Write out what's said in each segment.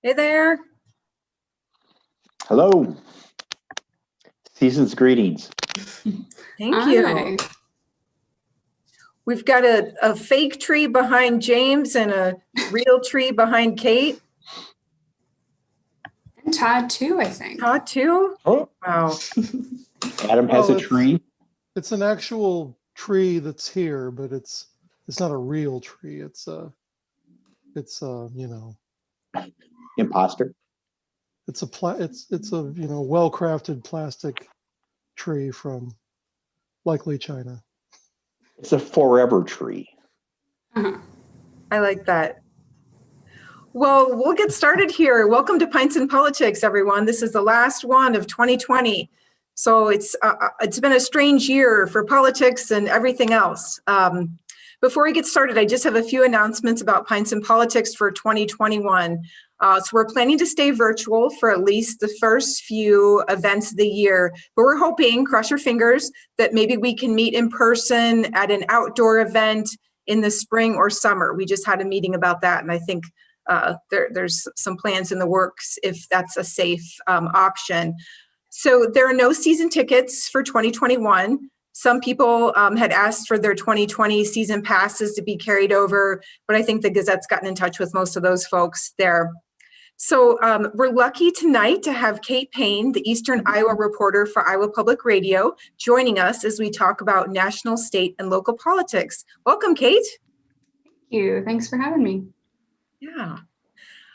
Hey there. Hello. Season's greetings. Thank you. Hi. We've got a fake tree behind James and a real tree behind Kate. And Todd too, I think. Todd too? Oh, Wow. Adam has Well, a tree. It's an actual tree that's here, but it's not a real tree. It's Imposter. it's a well-crafted plastic tree from likely China. It's a forever tree. Uh-huh. I like that. Well, we'll get started here. Welcome to Pints and Politics, everyone. This is the last one of 2020. So it's been a strange year for politics and everything else. Before we get started, I just have a few announcements about Pints and Politics for 2021. So we're planning to stay virtual for at least the first few events of the year, but we're hoping, cross your fingers, that maybe we can meet in person at an outdoor event in the spring or summer. We just had a meeting about that, and I think there's some plans in the works if that's a safe option. So there are no season tickets for 2021. Some people had asked for their 2020 season passes to be carried over, but I think the Gazette's gotten in touch with most of those folks there. So we're lucky tonight to have Kate Payne, the Eastern Iowa reporter for Iowa Public Radio, joining us as we talk about national, state, and local politics. Welcome, Kate. Thank you. Thanks for having me. Yeah.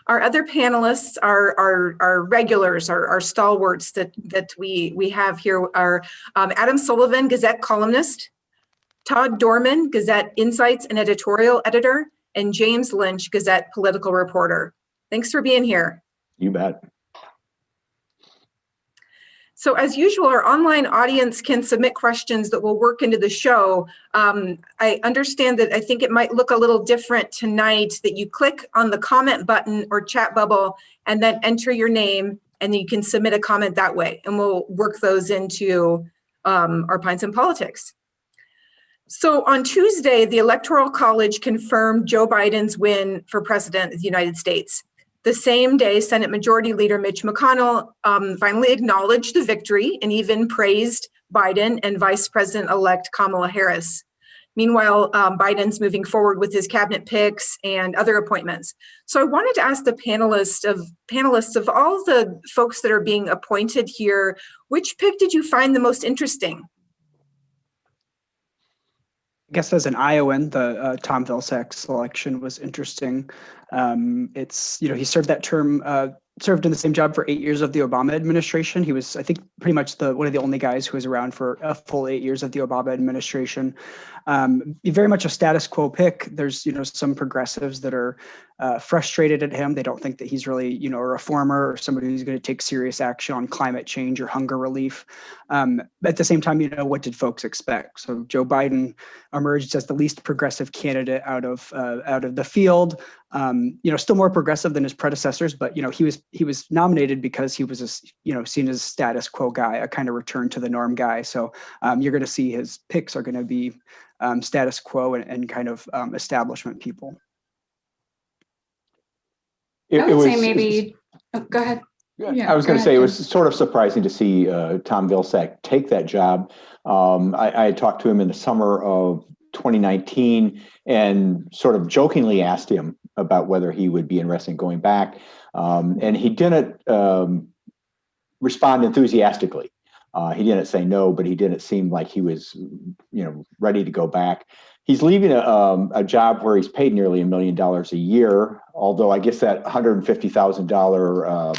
Our other panelists are regulars, our stalwarts that we have here are Adam Sullivan, Gazette columnist, Todd Dorman, Gazette Insights and editorial editor, and James Lynch, Gazette political reporter. Thanks for being here. You bet. So as usual, our online audience can submit questions that will work into the show. I understand that I think it might look a little different tonight, that you click on the comment button or chat bubble and then enter your name, and then you can submit a comment that way, and we'll work those into our Pints and Politics. So on Tuesday, the Electoral College confirmed Joe Biden's win for president of the United States. The same day, Senate Majority Leader Mitch McConnell finally acknowledged the victory and even praised Biden and Vice President-elect Kamala Harris. Meanwhile, Biden's moving forward with his cabinet picks and other appointments. So I wanted to ask the panelists of all the folks that are being appointed here, which pick did you find the most interesting? I guess as an Iowan, the Tom Vilsack selection was interesting. He served that term, served in the same job for 8 years of the Obama administration. He was, I think, pretty much one of the only guys who was around for a full 8 years of the Obama administration. Very much a status quo pick. There's, some progressives that are frustrated at him. They don't think that he's really, a reformer or somebody who's going to take serious action on climate change or hunger relief. At the same time, what did folks expect? So Joe Biden emerged as the least progressive candidate out of the field. Still more progressive than his predecessors, but he was nominated because he was seen as a status quo guy, a kind of return to the norm guy. So you're going to see his picks are going to be status quo and kind of establishment people. I would say maybe. Go ahead. Yeah, I was going to say it was sort of surprising to see Tom Vilsack take that job. I had talked to him in the summer of 2019 and sort of jokingly asked him about whether he would be interested in going back. And he didn't respond enthusiastically. He didn't say no, but he didn't seem like he was, ready to go back. He's leaving a job where he's paid nearly $1 million a year, although I guess that $150,000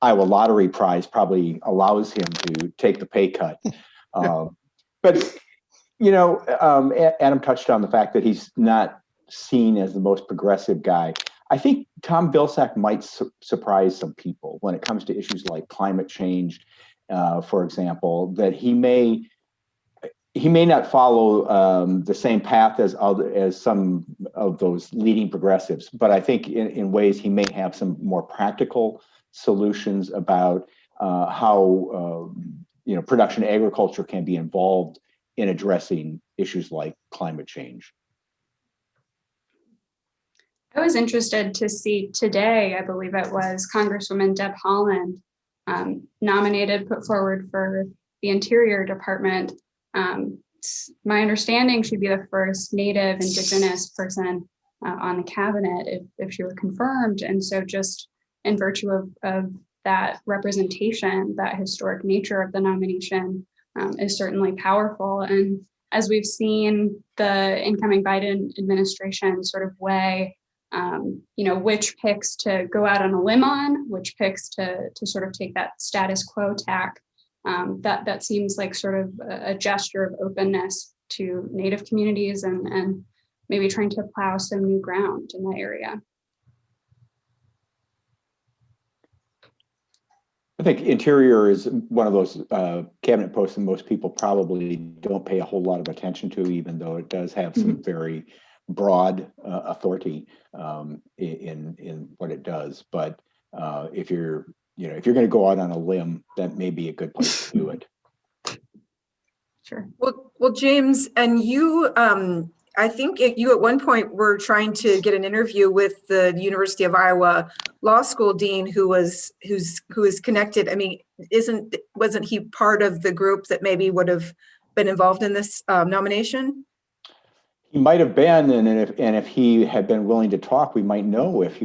Iowa lottery prize probably allows him to take the pay cut. But Adam touched on the fact that he's not seen as the most progressive guy. I think Tom Vilsack might surprise some people when it comes to issues like climate change, for example, that he may not follow the same path as some of those leading progressives, but I think in ways he may have some more practical solutions about how production agriculture can be involved in addressing issues like climate change. I was interested to see today, I believe it was Congresswoman Deb Haaland nominated, put forward for the Interior Department. My understanding she'd be the first Native Indigenous person on the cabinet if she were confirmed. And so just in virtue of that representation, that historic nature of the nomination is certainly powerful. And as we've seen the incoming Biden administration sort of weigh, which picks to go out on a limb on, which picks to sort of take that status quo tack, that seems like sort of a gesture of openness to Native communities and maybe trying to plow some new ground in that area. I think Interior is one of those cabinet posts that most people probably don't pay a whole lot of attention to, even though it does have some very broad authority in what it does. But if you're going to go out on a limb, that may be a good place to do it. Sure. Well, James, and you, I think you at one point were trying to get an interview with the University of Iowa Law School dean who is connected. I mean, wasn't he part of the group that maybe would have been involved in this nomination? He might have been, and if he had been willing to talk, we might know if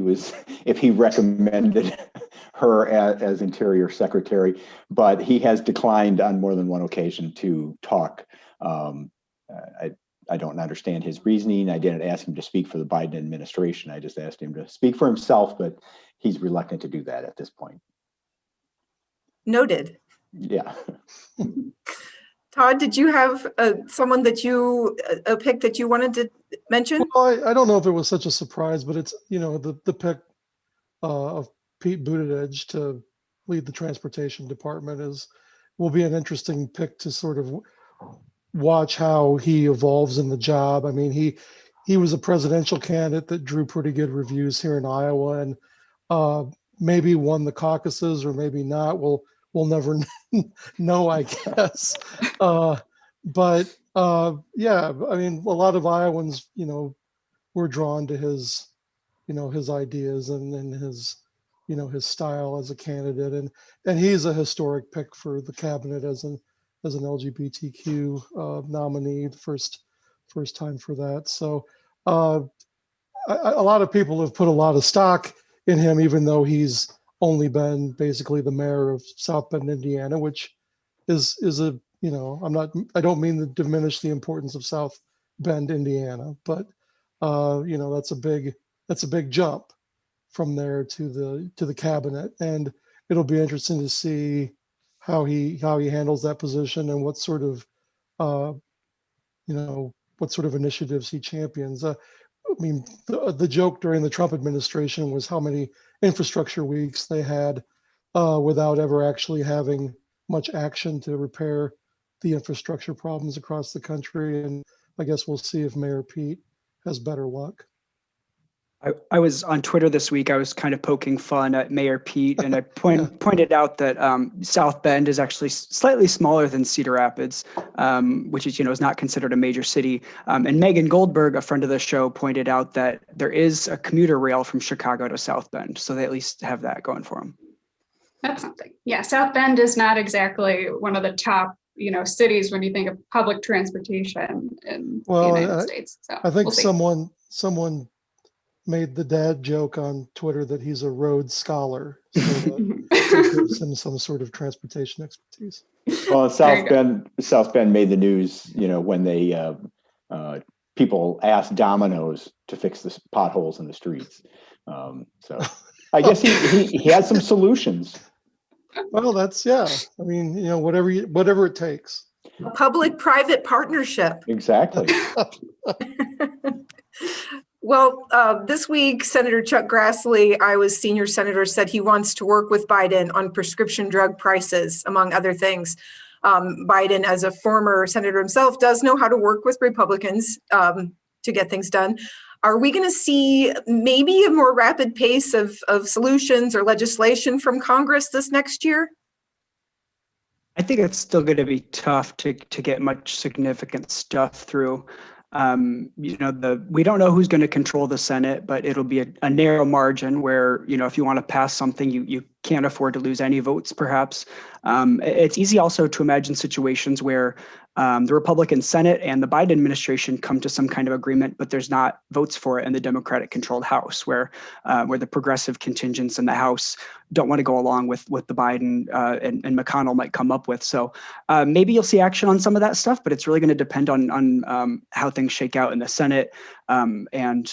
he recommended her as Interior Secretary. But he has declined on more than one occasion to talk. I don't understand his reasoning. I didn't ask him to speak for the Biden administration. I just asked him to speak for himself, but he's reluctant to do that at this point. Noted. Yeah. Todd, did you have someone that a pick that you wanted to mention? Well, I don't know if it was such a surprise, but it's, the pick of Pete Buttigieg to lead the transportation department will be an interesting pick to sort of watch how he evolves in the job. I mean, he was a presidential candidate that drew pretty good reviews here in Iowa, and maybe won the caucuses or maybe not. We'll never know, I guess. But yeah, I mean, a lot of Iowans, were drawn to his ideas and his, his style as a candidate, and he's a historic pick for the cabinet as an LGBTQ nominee, the first time for that. So a lot of people have put a lot of stock in him, even though he's only been basically the mayor of South Bend, Indiana, which is a, I don't mean to diminish the importance of South Bend, Indiana, but that's a big jump from there to the cabinet, and it'll be interesting to see how he handles that position and what sort of initiatives he champions. I mean, the joke during the Trump administration was how many infrastructure weeks they had without ever actually having much action to repair the infrastructure problems across the country. And I guess we'll see if Mayor Pete has better luck. I was on Twitter this week. I was kind of poking fun at Mayor Pete, and I pointed out that South Bend is actually slightly smaller than Cedar Rapids, which is not considered a major city. And Megan Goldberg, a friend of the show, pointed out that there is a commuter rail from Chicago to South Bend, so they at least have that going for them. That's something. Yeah, South Bend is not exactly one of the top cities when you think of public transportation in the United States. So I think someone made the dad joke on Twitter that he's a Rhodes Scholar, so that gives him some sort of transportation expertise. Well, South Bend made the news, when they people asked Domino's to fix the potholes in the streets. So I guess he had some solutions. Well, that's, yeah. I mean, whatever it takes. A public-private partnership. Exactly. Well, this week, Senator Chuck Grassley, Iowa's senior senator, said he wants to work with Biden on prescription drug prices, among other things. Biden, as a former senator himself, does know how to work with Republicans to get things done. Are we going to see maybe a more rapid pace of solutions or legislation from Congress this next year? I think it's still going to be tough to get much significant stuff through. We don't know who's going to control the Senate, but it'll be a narrow margin where, if you want to pass something, you can't afford to lose any votes, perhaps. It's easy also to imagine situations where the Republican Senate and the Biden administration come to some kind of agreement, but there's not votes for it in the Democratic-controlled House, where the progressive contingents in the House don't want to go along with what the Biden and McConnell might come up with. So maybe you'll see action on some of that stuff, but it's really going to depend on how things shake out in the Senate and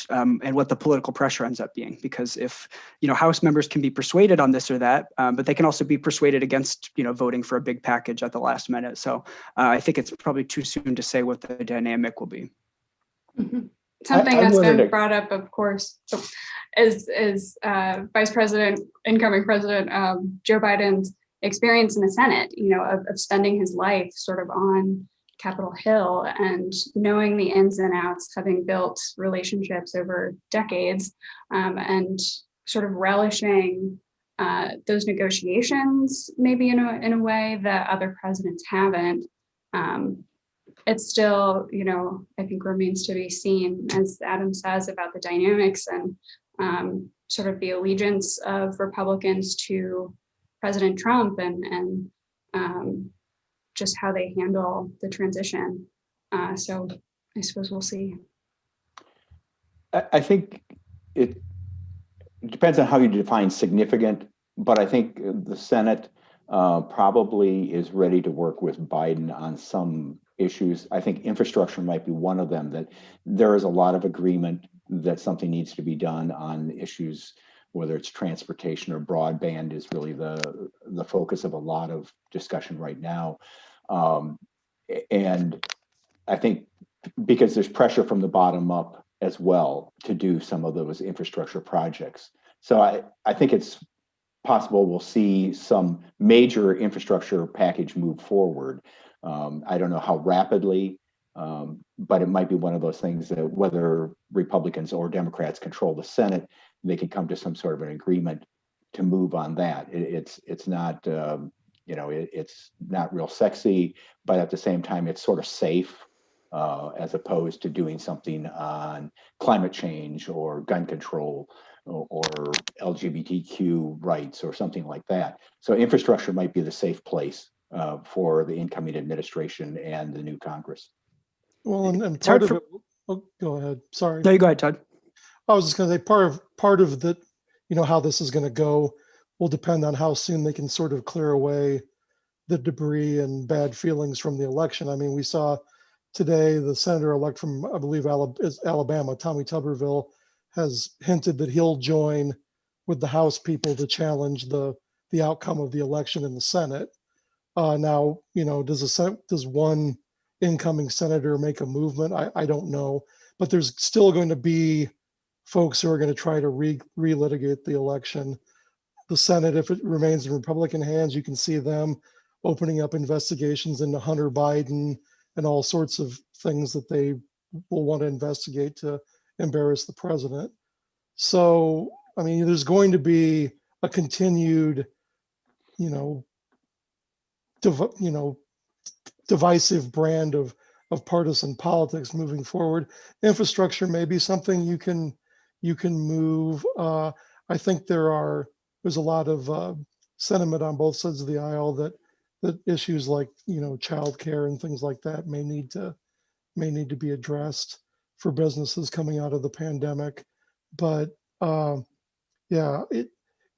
what the political pressure ends up being. Because if House members can be persuaded on this or that, but they can also be persuaded against voting for a big package at the last minute. So I think it's probably too soon to say what the dynamic will be. Mm-hmm. Something that's been brought up, of course, is incoming President Joe Biden's experience in the Senate, of spending his life sort of on Capitol Hill and knowing the ins and outs, having built relationships over decades, and sort of relishing those negotiations, maybe in a way that other presidents haven't. It's still, I think remains to be seen, as Adam says, about the dynamics and sort of the allegiance of Republicans to President Trump and just how they handle the transition. So I suppose we'll see. I think it depends on how you define significant, but I think the Senate probably is ready to work with Biden on some issues. I think infrastructure might be one of them, that there is a lot of agreement that something needs to be done on issues, whether it's transportation or broadband is really the focus of a lot of discussion right now. And I think because there's pressure from the bottom up as well to do some of those infrastructure projects. So I think it's possible we'll see some major infrastructure package move forward. I don't know how rapidly, but it might be one of those things that whether Republicans or Democrats control the Senate, they can come to some sort of an agreement to move on that. It's not, it's not real sexy, but at the same time, it's sort of safe as opposed to doing something on climate change or gun control or LGBTQ rights or something like that. So infrastructure might be the safe place for the incoming administration and the new Congress. Well, and part of it, oh, go ahead. Sorry. No, you go ahead, Todd. I was just going to say part of that, how this is going to go will depend on how soon they can sort of clear away the debris and bad feelings from the election. I mean, we saw today the senator-elect from, I believe, Alabama, Tommy Tuberville, has hinted that he'll join with the House people to challenge the outcome of the election in the Senate. Now, does one incoming senator make a movement? I don't know, but there's still going to be folks who are going to try to relitigate the election. The Senate, if it remains in Republican hands, you can see them opening up investigations into Hunter Biden and all sorts of things that they will want to investigate to embarrass the president. So, I mean, there's going to be a continued, divisive brand of partisan politics moving forward. Infrastructure may be something you can move. I think there's a lot of sentiment on both sides of the aisle that issues like childcare and things like that may need to be addressed for businesses coming out of the pandemic. But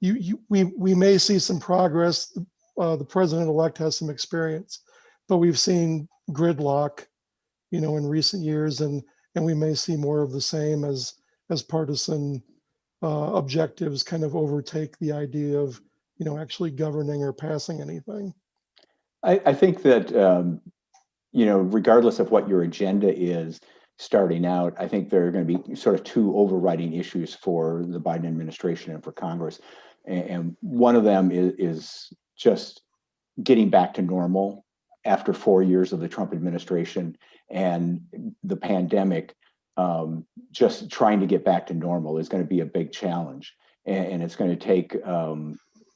we may see some progress. The president-elect has some experience, but we've seen gridlock, in recent years, and we may see more of the same as partisan objectives kind of overtake the idea of actually governing or passing anything. I think that regardless of what your agenda is starting out, I think there are going to be sort of two overriding issues for the Biden administration and for Congress, and one of them is just getting back to normal after 4 years of the Trump administration and the pandemic. Just trying to get back to normal is going to be a big challenge, and it's going to take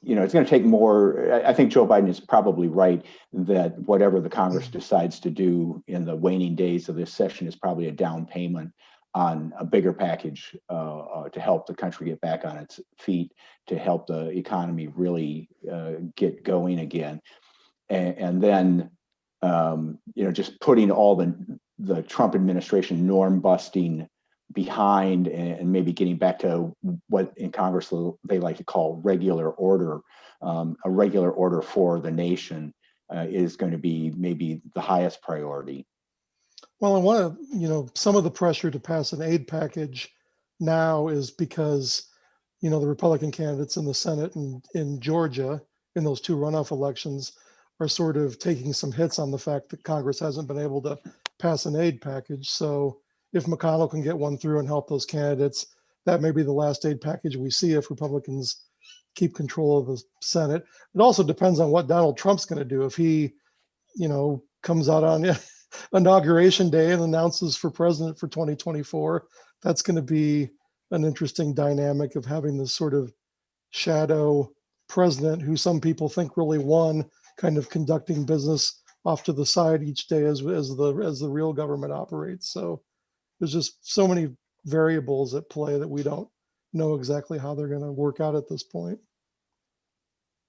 it's going to take more. I think Joe Biden is probably right that whatever the Congress decides to do in the waning days of this session is probably a down payment on a bigger package to help the country get back on its feet, to help the economy really get going again. And then, just putting all the Trump administration norm busting behind and maybe getting back to what in Congress they like to call regular order, a regular order for the nation is going to be maybe the highest priority. Well, I want to, some of the pressure to pass an aid package now is because, the Republican candidates in the Senate and in Georgia in those two runoff elections are sort of taking some hits on the fact that Congress hasn't been able to pass an aid package. So if McConnell can get one through and help those candidates, that may be the last aid package we see if Republicans keep control of the Senate. It also depends on what Donald Trump's going to do. If he, comes out on Inauguration Day and announces for president for 2024, that's going to be an interesting dynamic of having this sort of shadow president who some people think really won, kind of conducting business off to the side each day as the real government operates. So there's just so many variables at play that we don't know exactly how they're going to work out at this point.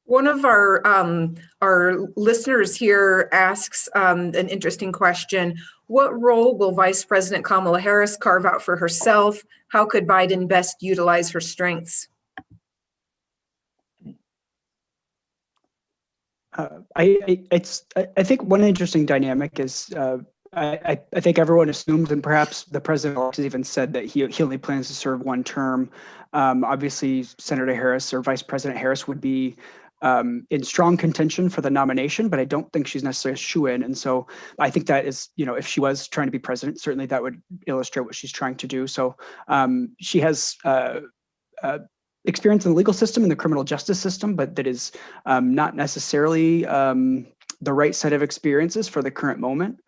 One of our listeners here asks an interesting question. What role will Vice President Kamala Harris carve out for herself? How could Biden best utilize her strengths? I think one interesting dynamic is I think everyone assumes, and perhaps the president has even said that he only plans to serve one term. Obviously, Senator Harris or Vice President Harris would be in strong contention for the nomination, but I don't think she's necessarily a shoo-in. And so I think that is, if she was trying to be president, certainly that would illustrate what she's trying to do. So she has experience in the legal system and the criminal justice system, but that is not necessarily the right set of experiences for the current moment.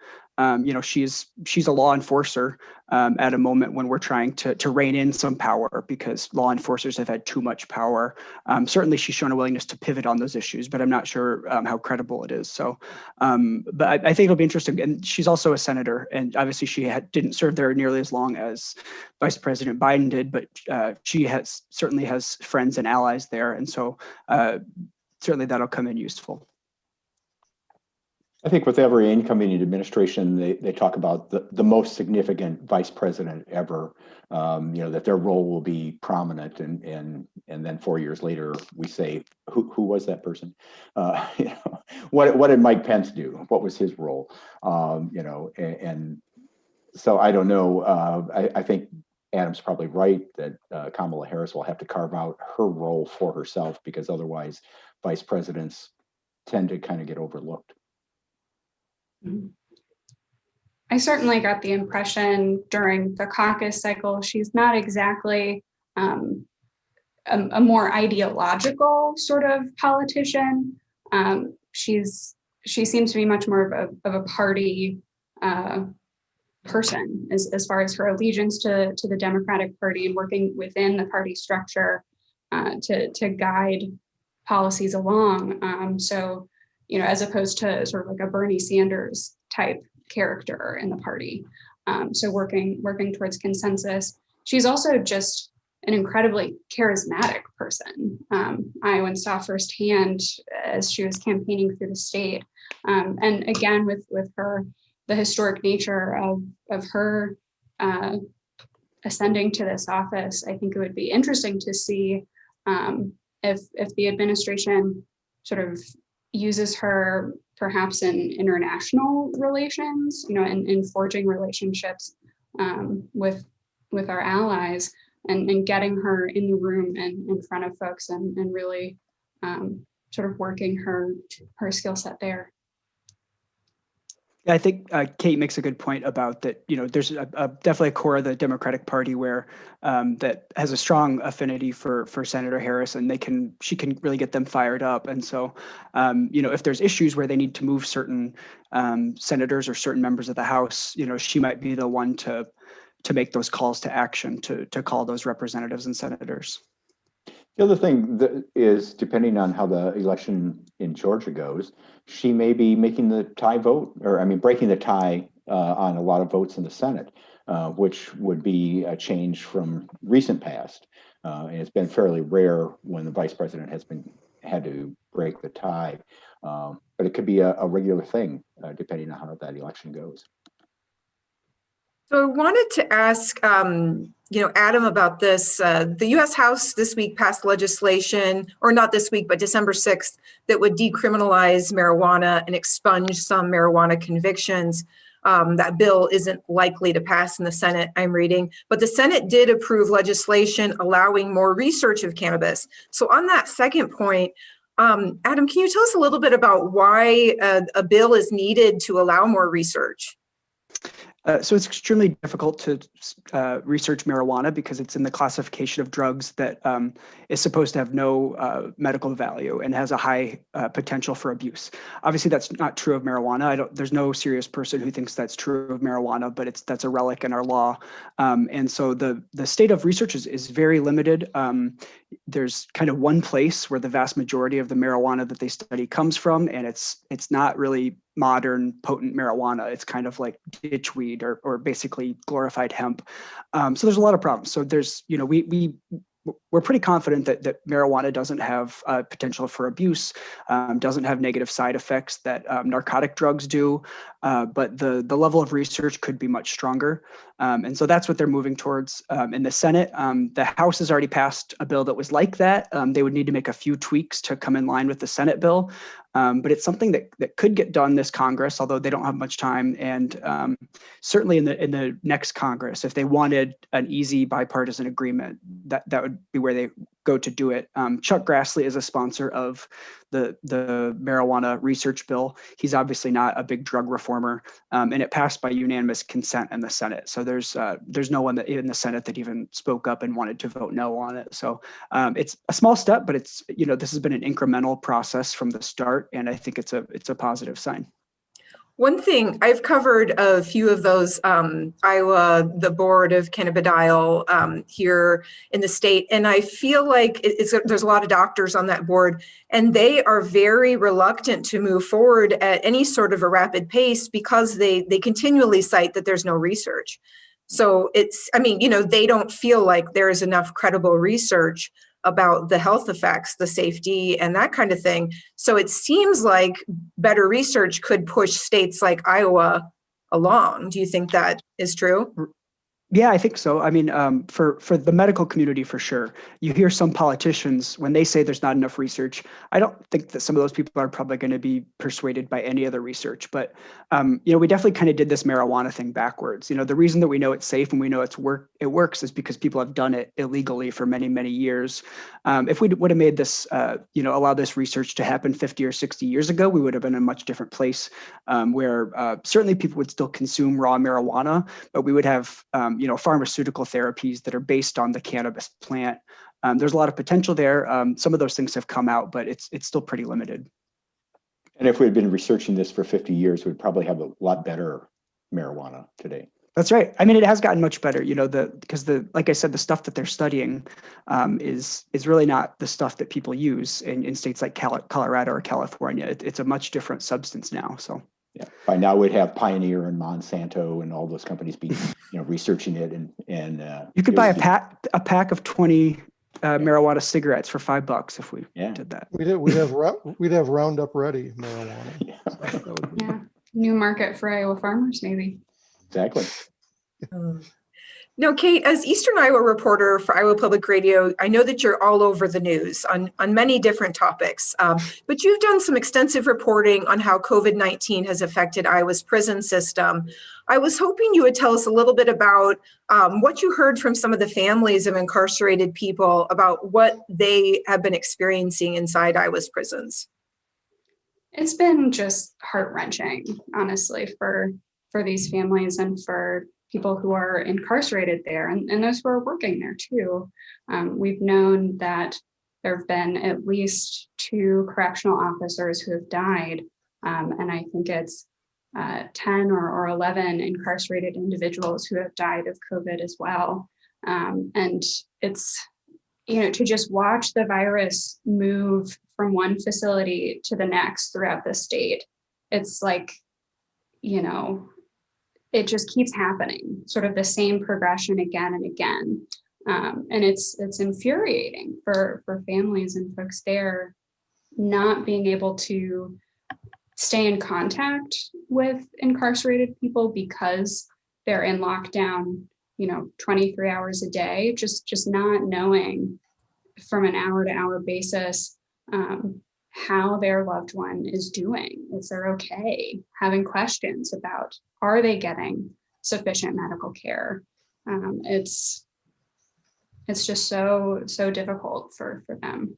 She's a law enforcer at a moment when we're trying to rein in some power because law enforcers have had too much power. Certainly, she's shown a willingness to pivot on those issues, but I'm not sure how credible it is. So, but I think it'll be interesting. And she's also a senator, and obviously she didn't serve there nearly as long as Vice President Biden did, but she certainly has friends and allies there, and so certainly that'll come in useful. I think with every incoming administration, they talk about the most significant vice president ever, that their role will be prominent. And then 4 years later, we say, who was that person? What did Mike Pence do? What was his role? And so I don't know. I think Adam's probably right that Kamala Harris will have to carve out her role for herself because otherwise vice presidents tend to kind of get overlooked. I certainly got the impression during the caucus cycle, she's not exactly a more ideological sort of politician. She seems to be much more of a party person as far as her allegiance to the Democratic Party and working within the party structure to guide policies along. So, as opposed to sort of like a Bernie Sanders type character in the party. So working towards consensus. She's also just an incredibly charismatic person. I went saw firsthand as she was campaigning through the state. And again, with her, the historic nature of her ascending to this office, I think it would be interesting to see if the administration sort of uses her perhaps in international relations, in forging relationships with our allies and getting her in the room and in front of folks and really sort of working her skill set there. I think Kate makes a good point about that. There's definitely a core of the Democratic Party where that has a strong affinity for Senator Harris, and she can really get them fired up. And so, if there's issues where they need to move certain senators or certain members of the House, she might be the one to make those calls to action to call those representatives and senators. The other thing that is, depending on how the election in Georgia goes, she may be making the tie vote, or I mean, breaking the tie on a lot of votes in the Senate, which would be a change from recent past. And it's been fairly rare when the vice president has had to break the tie, but it could be a regular thing depending on how that election goes. So I wanted to ask, Adam, about this. The U.S. House this week passed legislation, or not this week, but December 6th, that would decriminalize marijuana and expunge some marijuana convictions. That bill isn't likely to pass in the Senate, I'm reading, but the Senate did approve legislation allowing more research of cannabis. So on that second point, Adam, can you tell us a little bit about why a bill is needed to allow more research? So it's extremely difficult to research marijuana because it's in the classification of drugs that is supposed to have no medical value and has a high potential for abuse. Obviously, that's not true of marijuana. There's no serious person who thinks that's true of marijuana, but that's a relic in our law. And so the state of research is very limited. There's kind of one place where the vast majority of the marijuana that they study comes from, and it's not really modern potent marijuana. It's kind of like ditchweed or basically glorified hemp. So there's a lot of problems. So there's, we're pretty confident that marijuana doesn't have potential for abuse, doesn't have negative side effects that narcotic drugs do, but the level of research could be much stronger. And so that's what they're moving towards in the Senate. The House has already passed a bill that was like that. They would need to make a few tweaks to come in line with the Senate bill. But it's something that could get done this Congress, although they don't have much time. And certainly in the next Congress, if they wanted an easy bipartisan agreement, that would be where they go to do it. Chuck Grassley is a sponsor of the marijuana research bill. He's obviously not a big drug reformer, and it passed by unanimous consent in the Senate. So there's no one that in the Senate that even spoke up and wanted to vote no on it. So it's a small step, but it's this has been an incremental process from the start, and I think it's a positive sign. One thing, I've covered a few of those, Iowa, the board of cannabidiol here in the state, and I feel like there's a lot of doctors on that board, and they are very reluctant to move forward at any sort of a rapid pace because they continually cite that there's no research. So they don't feel like there is enough credible research about the health effects, the safety, and that kind of thing. So it seems like better research could push states like Iowa along. Do you think that is true? Yeah, I think so. I mean, for the medical community, for sure. You hear some politicians when they say there's not enough research. I don't think that some of those people are probably going to be persuaded by any other research. But we definitely kind of did this marijuana thing backwards. The reason that we know it's safe and we know it works is because people have done it illegally for many, many years. If we would have made this, allow this research to happen 50 or 60 years ago, we would have been in a much different place where certainly people would still consume raw marijuana, but we would have pharmaceutical therapies that are based on the cannabis plant. There's a lot of potential there. Some of those things have come out, but it's still pretty limited. And if we had been researching this for 50 years, we'd probably have a lot better marijuana today. That's right. I mean, it has gotten much better, because like I said, the stuff that they're studying is really not the stuff that people use in states like Colorado or California. It's a much different substance now. So. Yeah. By now we'd have Pioneer and Monsanto and all those companies be, researching it and you could buy a pack of 20 marijuana cigarettes for $5 if we did that. We'd have Roundup Ready marijuana. Yeah, new market for Iowa farmers, maybe. Exactly. Now, Kate, as Eastern Iowa reporter for Iowa Public Radio, I know that you're all over the news on many different topics, but you've done some extensive reporting on how COVID-19 has affected Iowa's prison system. I was hoping you would tell us a little bit about what you heard from some of the families of incarcerated people about what they have been experiencing inside Iowa's prisons. It's been just heart-wrenching, honestly, for these families and for people who are incarcerated there and those who are working there too. We've known that there have been at least 2 correctional officers who have died. And I think it's 10 or 11 incarcerated individuals who have died of COVID as well. And it's to just watch the virus move from one facility to the next throughout the state. It's like, it just keeps happening, sort of the same progression again and again. And it's infuriating for families and folks there not being able to stay in contact with incarcerated people because they're in lockdown, 23 hours a day, just not knowing from an hour to hour basis how their loved one is doing, if they're okay, having questions about, are they getting sufficient medical care? It's just so difficult for them.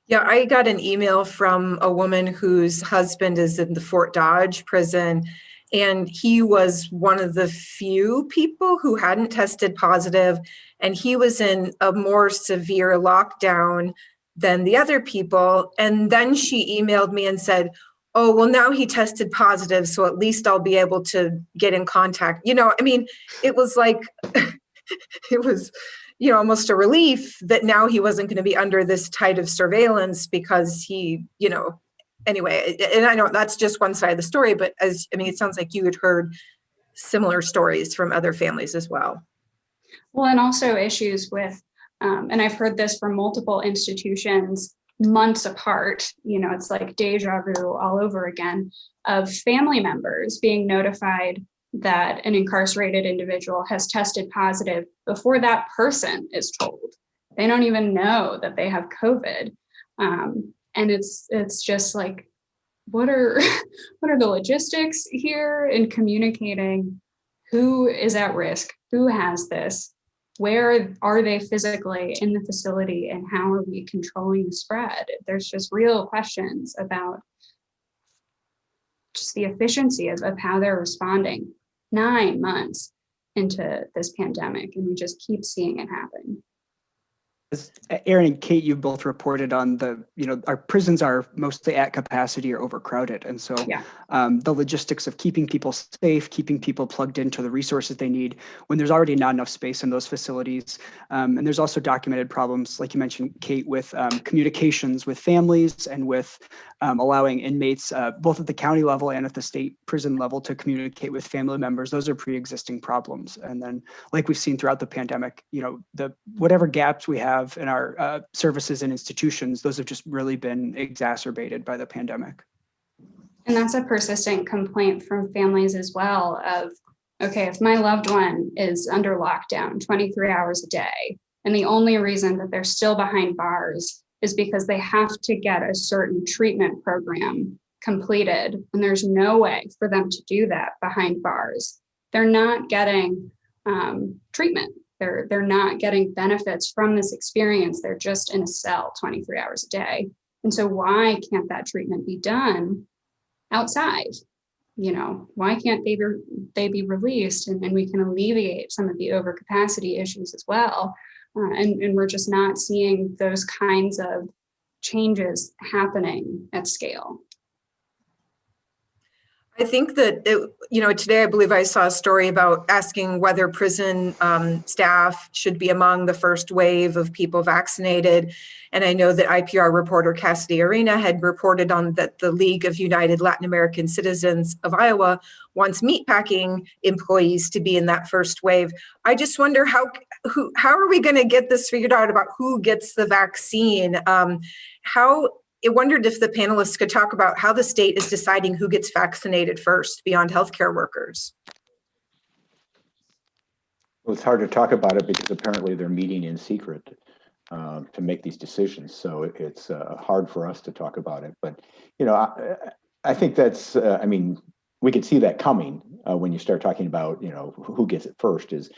Yeah, I got an email from a woman whose husband is in the Fort Dodge prison, and he was one of the few people who hadn't tested positive, and he was in a more severe lockdown than the other people. And then she emailed me and said, oh, well, now he tested positive, so at least I'll be able to get in contact. It was like, it was, almost a relief that now he wasn't going to be under this tight of surveillance because he, anyway, and I know that's just one side of the story, but it sounds like you had heard similar stories from other families as well. Well, and also issues with, and I've heard this from multiple institutions months apart, it's like deja vu all over again, of family members being notified that an incarcerated individual has tested positive before that person is told. They don't even know that they have COVID. And it's just like, what are the logistics here in communicating who is at risk, who has this, where are they physically in the facility, and how are we controlling the spread? There's just real questions about just the efficiency of how they're responding 9 months into this pandemic, and we just keep seeing it happen. Aaron and Kate, you both reported on our prisons are mostly at capacity or overcrowded. And so the logistics of keeping people safe, keeping people plugged into the resources they need when there's already not enough space in those facilities. And there's also documented problems, like you mentioned, Kate, with communications with families and with allowing inmates, both at the county level and at the state prison level, to communicate with family members. Those are pre-existing problems. And then, like we've seen throughout the pandemic, whatever gaps we have in our services and institutions, those have just really been exacerbated by the pandemic. And that's a persistent complaint from families as well of, okay, if my loved one is under lockdown 23 hours a day, and the only reason that they're still behind bars is because they have to get a certain treatment program completed, and there's no way for them to do that behind bars, they're not getting treatment. They're not getting benefits from this experience. They're just in a cell 23 hours a day. And so why can't that treatment be done outside? Why can't they be released, and we can alleviate some of the overcapacity issues as well? And we're just not seeing those kinds of changes happening at scale. I think that, today I believe I saw a story about asking whether prison staff should be among the first wave of people vaccinated. And I know that IPR reporter Cassidy Arena had reported on that the League of United Latin American Citizens of Iowa wants meatpacking employees to be in that first wave. I just wonder how are we going to get this figured out about who gets the vaccine? I wondered if the panelists could talk about how the state is deciding who gets vaccinated first beyond healthcare workers. Well, it's hard to talk about it because apparently they're meeting in secret to make these decisions. So it's hard for us to talk about it. But, I think that's, we could see that coming when you start talking about, who gets it first is,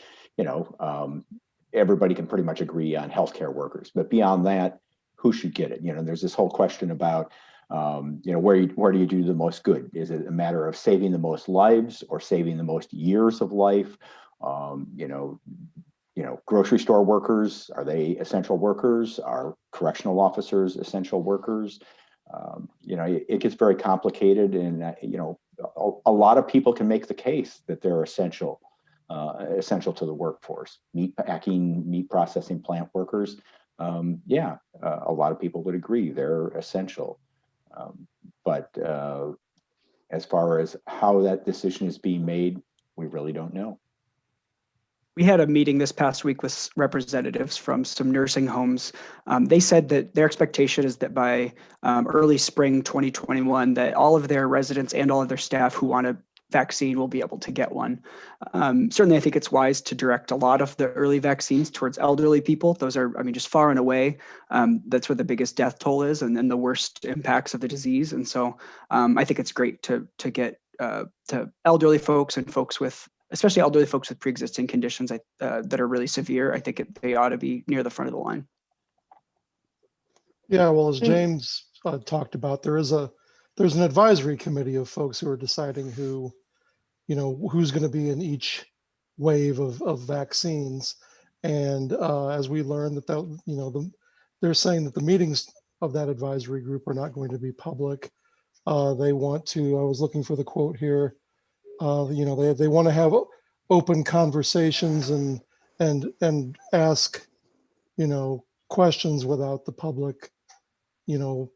everybody can pretty much agree on healthcare workers. But beyond that, who should get it? There's this whole question about, where do you do the most good? Is it a matter of saving the most lives or saving the most years of life? Grocery store workers, are they essential workers? Are correctional officers essential workers? It gets very complicated, and a lot of people can make the case that they're essential essential to the workforce. Meat packing, meat processing plant workers, a lot of people would agree they're essential. But as far as how that decision is being made, we really don't know. We had a meeting this past week with representatives from some nursing homes. They said that their expectation is that by early spring 2021, that all of their residents and all of their staff who want a vaccine will be able to get one. Certainly, I think it's wise to direct a lot of the early vaccines towards elderly people. Those are, just far and away, that's where the biggest death toll is, and then the worst impacts of the disease. And so I think it's great to get to elderly folks and folks with, especially elderly folks with pre-existing conditions that are really severe. I think they ought to be near the front of the line. Yeah, well, as James talked about, there's an advisory committee of folks who are deciding who's going to be in each wave of vaccines. And as we learned they're saying that the meetings of that advisory group are not going to be public. They want to, I was looking for the quote here, they want to have open conversations and ask, questions without the public,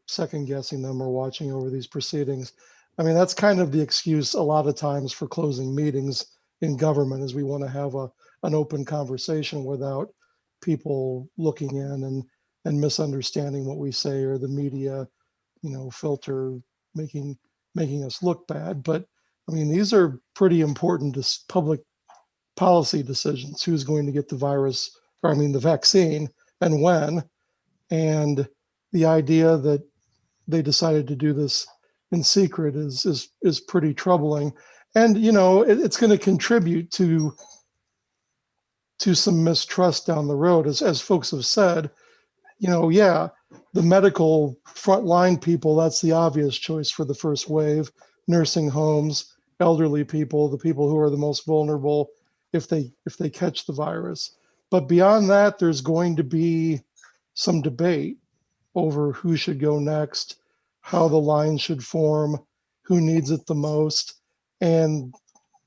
second guessing them or watching over these proceedings. That's kind of the excuse a lot of times for closing meetings in government, is we want to have an open conversation without people looking in and misunderstanding what we say, or the media, filter making us look bad. But these are pretty important public policy decisions. Who's going to get the the vaccine, and when. And the idea that they decided to do this in secret is pretty troubling. And, it's going to contribute to some mistrust down the road, as folks have said. The medical frontline people, that's the obvious choice for the first wave. Nursing homes, elderly people, the people who are the most vulnerable if they catch the virus. But beyond that, there's going to be some debate over who should go next, how the line should form, who needs it the most. And,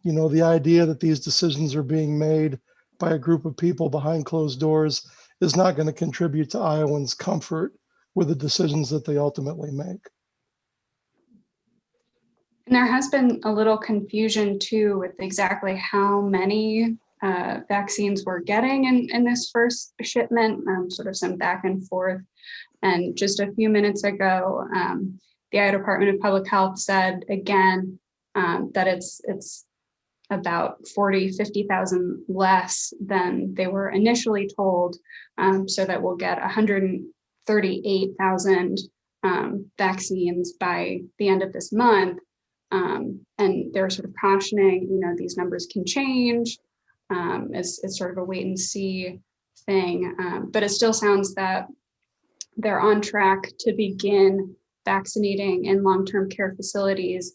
the idea that these decisions are being made by a group of people behind closed doors is not going to contribute to Iowans' comfort with the decisions that they ultimately make. And there has been a little confusion too with exactly how many vaccines we're getting in this first shipment, sort of some back and forth. And just a few minutes ago, the Iowa Department of Public Health said again that it's about 50,000 less than they were initially told, so that we'll get 138,000 vaccines by the end of this month. And they're sort of cautioning, these numbers can change. It's sort of a wait and see thing. But it still sounds that they're on track to begin vaccinating in long-term care facilities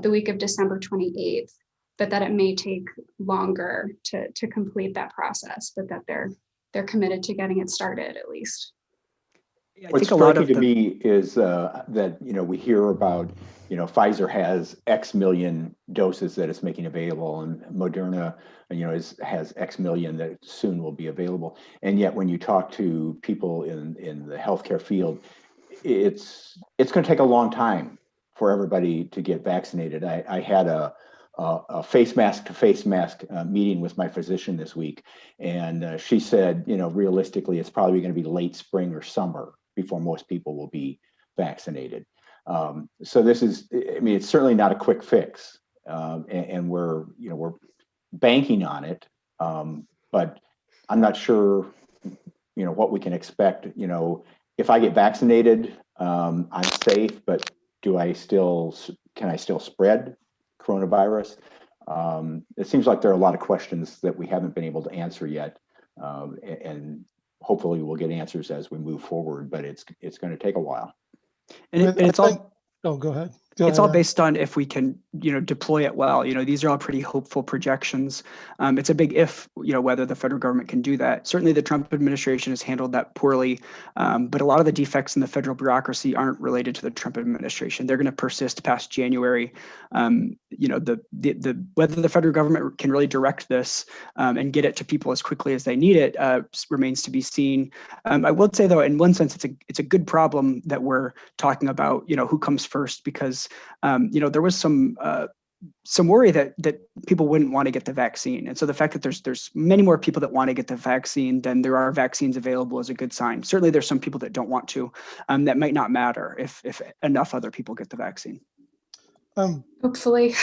the week of December 28th, but that it may take longer to complete that process, but that they're committed to getting it started at least. Yeah, What's striking to me is that, we hear about, Pfizer has X million doses that it's making available, and Moderna, has X million that soon will be available. And yet when you talk to people in the healthcare field, it's going to take a long time for everybody to get vaccinated. I had a face mask to face mask meeting with my physician this week. And she said, realistically, it's probably going to be late spring or summer before most people will be vaccinated. So this is, it's certainly not a quick fix. And we're banking on it. But I'm not sure, what we can expect. If I get vaccinated, I'm safe, but can I still spread coronavirus? It seems like there are a lot of questions that we haven't been able to answer yet. And hopefully we'll get answers as we move forward, but it's going to take a while. And it's all. Oh, go ahead. It's all based on if we can, deploy it well. These are all pretty hopeful projections. It's a big if, whether the federal government can do that. Certainly the Trump administration has handled that poorly, but a lot of the defects in the federal bureaucracy aren't related to the Trump administration. They're going to persist past January. Whether the federal government can really direct this and get it to people as quickly as they need it remains to be seen. I will say, though, in one sense, it's a good problem that we're talking about, who comes first, because there was some worry that people wouldn't want to get the vaccine. And so the fact that there's many more people that want to get the vaccine than there are vaccines available is a good sign. Certainly there's some people that don't want to. That might not matter if enough other people get the vaccine. Hopefully.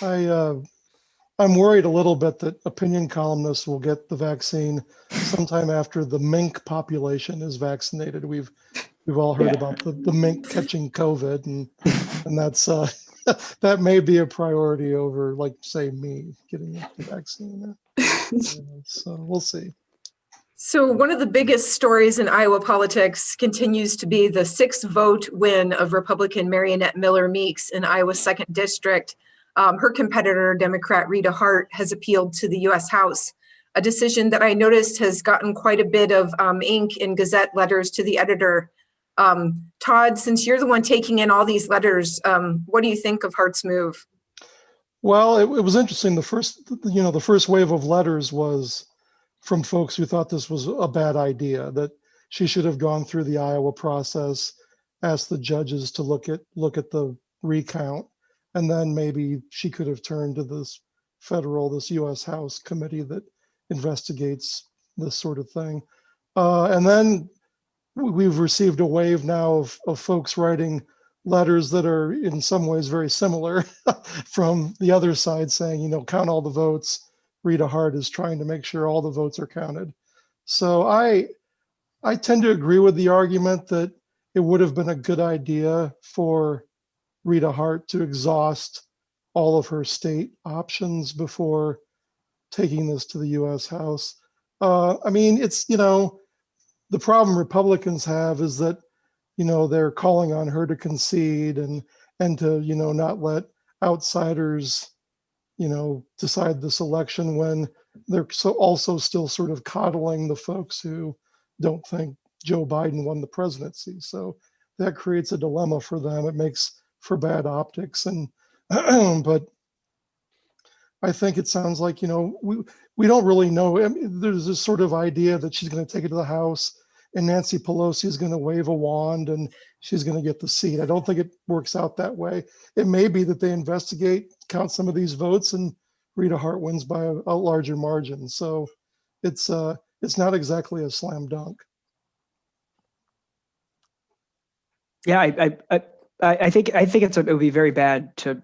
I'm worried a little bit that opinion columnists will get the vaccine sometime after the mink population is vaccinated. We've all heard about the mink catching COVID, and that's that may be a priority over, like, say, me getting the vaccine. So we'll see. So one of the biggest stories in Iowa politics continues to be the 6-vote win of Republican Marionette Miller Meeks in Iowa's 2nd District. Her competitor, Democrat Rita Hart, has appealed to the U.S. House, a decision that I noticed has gotten quite a bit of ink in Gazette letters to the editor. Todd, since you're the one taking in all these letters, what do you think of Hart's move? Well, it was interesting. The first wave of letters was from folks who thought this was a bad idea, that she should have gone through the Iowa process, asked the judges to look at the recount, and then maybe she could have turned to this U.S. House committee that investigates this sort of thing. And then we've received a wave now of folks writing letters that are in some ways very similar from the other side, saying, count all the votes. Rita Hart is trying to make sure all the votes are counted. So I tend to agree with the argument that it would have been a good idea for Rita Hart to exhaust all of her state options before taking this to the U.S. House. It's, the problem Republicans have is that, they're calling on her to concede and to, not let outsiders, decide this election, when they're also still sort of coddling the folks who don't think Joe Biden won the presidency. So that creates a dilemma for them. It makes for bad optics. And but I think it sounds like, we don't really know. There's this sort of idea that she's going to take it to the House and Nancy Pelosi is going to wave a wand and she's going to get the seat. I don't think it works out that way. It may be that they investigate, count some of these votes, and Rita Hart wins by a larger margin. So it's not exactly a slam dunk. Yeah, I think it would be very bad to,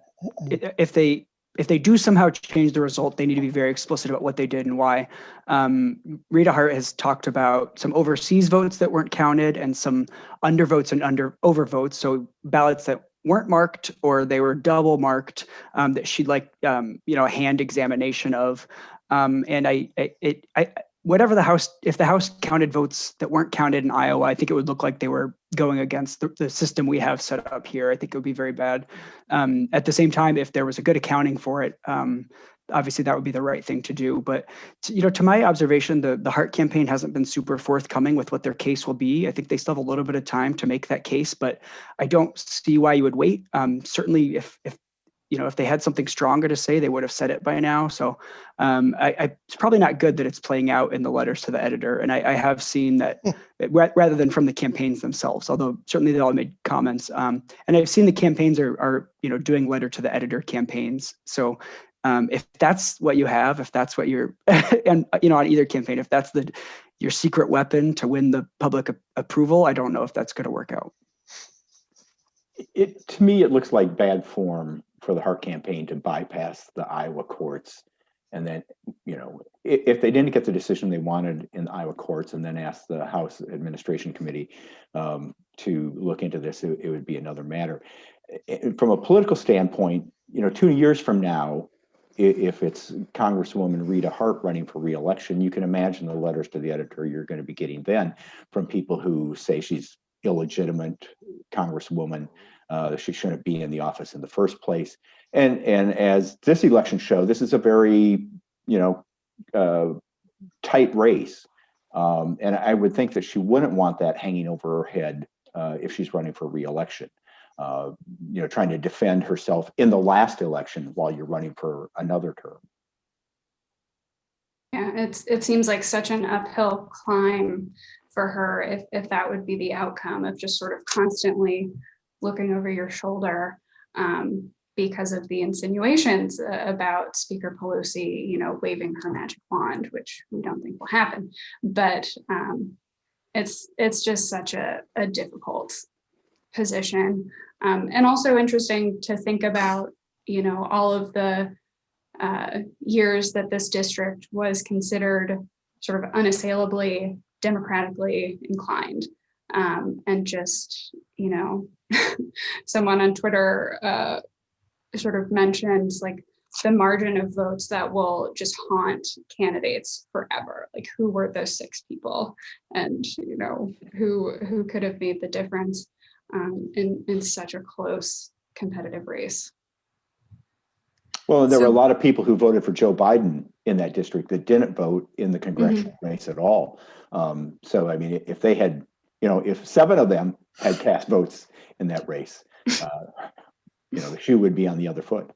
if they do somehow change the result, they need to be very explicit about what they did and why. Rita Hart has talked about some overseas votes that weren't counted and some undervotes and overvotes. So ballots that weren't marked or they were double marked, that she'd like, a hand examination of. Whatever the House, if the House counted votes that weren't counted in Iowa, I think it would look like they were going against the system we have set up here. I think it would be very bad. At the same time, if there was a good accounting for it, obviously that would be the right thing to do. But to my observation, the Hart campaign hasn't been super forthcoming with what their case will be. I think they still have a little bit of time to make that case, but I don't see why you would wait. Certainly, if they had something stronger to say, they would have said it by now. So it's probably not good that it's playing out in the letters to the editor. And I have seen that rather than from the campaigns themselves, although certainly they all made comments. And I've seen the campaigns are doing letter to the editor campaigns. So if that's what you have, if that's what you're, and on either campaign, if that's your secret weapon to win the public approval, I don't know if that's going to work out. To me, it looks like bad form for the Hart campaign to bypass the Iowa courts. And then, if they didn't get the decision they wanted in the Iowa courts and then ask the House Administration Committee to look into this, it would be another matter. From a political standpoint, 2 years from now, if it's Congresswoman Rita Hart running for re-election, you can imagine the letters to the editor you're going to be getting then from people who say she's illegitimate Congresswoman, She shouldn't be in the office in the first place. And as this election showed, this is a very, tight race. And I would think that she wouldn't want that hanging over her head if she's running for re-election. Trying to defend herself in the last election while you're running for another term. Yeah, it seems like such an uphill climb for her if that would be the outcome of just sort of constantly looking over your shoulder because of the insinuations about Speaker Pelosi, waving her magic wand, which we don't think will happen. But it's just such a difficult position, and also interesting to think about, all of the years that this district was considered sort of unassailably democratically inclined, and just someone on Twitter sort of mentioned like the margin of votes that will just haunt candidates forever. Like, who were those 6 people, and who could have made the difference in such a close competitive race. Well, there were a lot of people who voted for Joe Biden in that district that didn't vote in the congressional race at all. So, I mean, if they had, if 7 of them had cast votes in that race, the shoe would be on the other foot.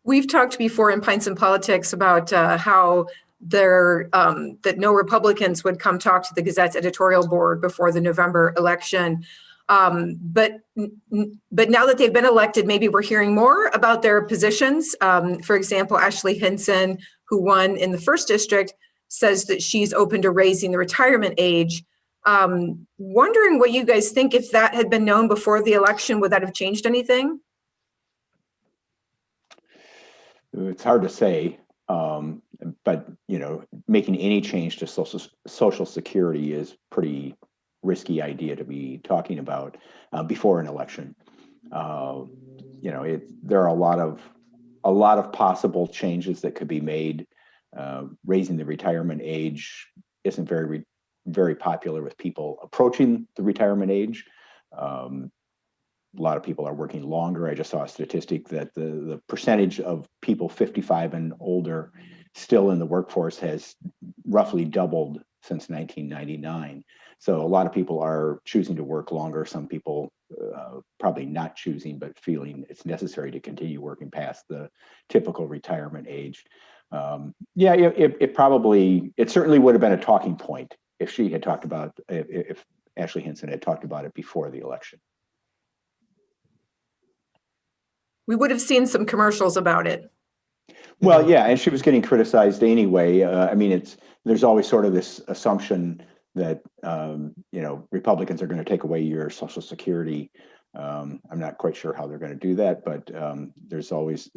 We've talked before in Pints and Politics about how that no Republicans would come talk to the Gazette's editorial board before the November election. But now that they've been elected, maybe we're hearing more about their positions. For example, Ashley Hinson, who won in the 1st district, says that she's open to raising the retirement age. Wondering what you guys think. If that had been known before the election, would that have changed anything? It's hard to say, but making any change to Social Security is pretty risky idea to be talking about before an election. There are a lot of possible changes that could be made. Raising the retirement age isn't very popular with people approaching the retirement age. A lot of people are working longer. I just saw a statistic that the percentage of people 55 and older still in the workforce has roughly doubled since 1999. So a lot of people are choosing to work longer. Some people probably not choosing, but feeling it's necessary to continue working past the typical retirement age. It certainly would have been a talking point if she had talked about, if Ashley Hinson had talked about it before the election. We would have seen some commercials about it. Well, yeah, and she was getting criticized anyway. There's always sort of this assumption that Republicans are going to take away your Social Security. I'm not quite sure how they're going to do that, but that's always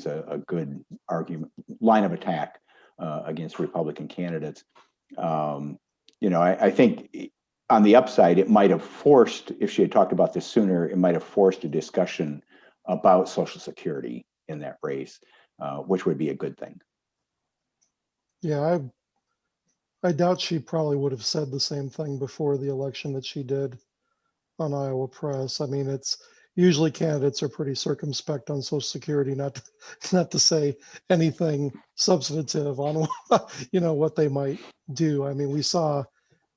a good argument, line of attack against Republican candidates. I think on the upside, it might have forced, if she had talked about this sooner, it might have forced a discussion about Social Security in that race, which would be a good thing. Yeah, I doubt she probably would have said the same thing before the election that she did on Iowa Press. I mean, it's usually candidates are pretty circumspect on Social Security, not to say anything substantive on what they might do. I mean, we saw,